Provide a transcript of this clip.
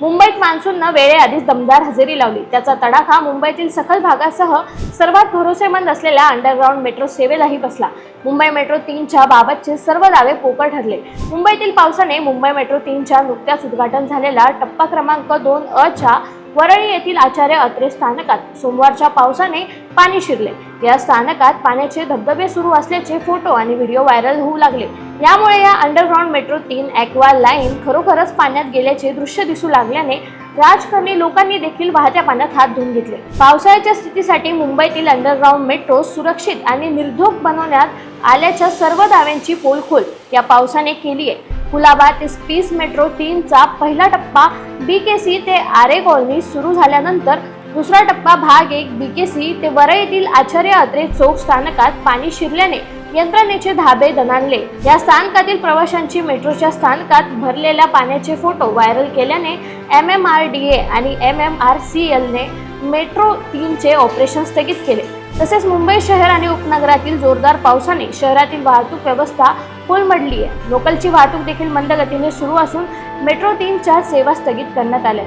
मुंबईत मान्सूननं वेळेआधीच दमदार हजेरी लावली। त्याचा तडाखा मुंबईतील सखल भागासह सर्वात भरोसेमंद असलेल्या अंडरग्राउंड मेट्रो सेवेलाही बसला। मुंबई मेट्रो 3च्या बाबतचे सर्व दावे पोकळ ठरले। मुंबईतील पावसाने मुंबई मेट्रो 3च्या नुकत्याच उद्घाटन झालेल्या टप्पा क्रमांक 2A वरळी येथील आचार्य अत्रे स्थानकात सोमवारच्या पावसाने पाणी शिरले। या स्थानकात पाण्याचे धबधबे सुरू असल्याचे फोटो आणि व्हिडिओ व्हायरल होऊ लागले। यामुळे या अंडरग्राउंड मेट्रो 3 ॲक्वा लाईन खरोखरच पाण्यात गेल्याचे दृश्य दिसू लागल्याने राजकारणी लोकांनी देखील वाहत्या पाण्यात हात धुवून घेतले। पावसाळ्याच्या स्थितीसाठी मुंबईतील अंडरग्राउंड मेट्रो सुरक्षित आणि निर्धोक बनवण्यात आल्याच्या सर्व दाव्यांची पोलखोल या पावसाने केली आहे। कुलाबा ते स्पीस मेट्रो 3चा पहिला टप्पा BKC ते आरे कॉलनी सुरू झाल्यानंतर दुसरा टप्पा भाग 1 BKC ते वरळीतील आचार्य अत्रे चौक स्थानकात पाणी शिरल्याने यंत्रणेचे धाबे दणाणले। या स्थानकातील प्रवाशांची मेट्रोच्या स्थानकात भरलेल्या पाण्याचे फोटो व्हायरल केल्याने MMRDA आणि MMRCL ने मेट्रो 3चे ऑपरेशन स्थगित केले। तसेच मुंबई शहर आणि उपनगरातील जोरदार पावसाने शहरातील वाहतूक व्यवस्था कोलमडली आहे। लोकलची वाहतूक देखील मंद गतीने सुरू असून मेट्रो 3च्या सेवा स्थगित करण्यात आल्या।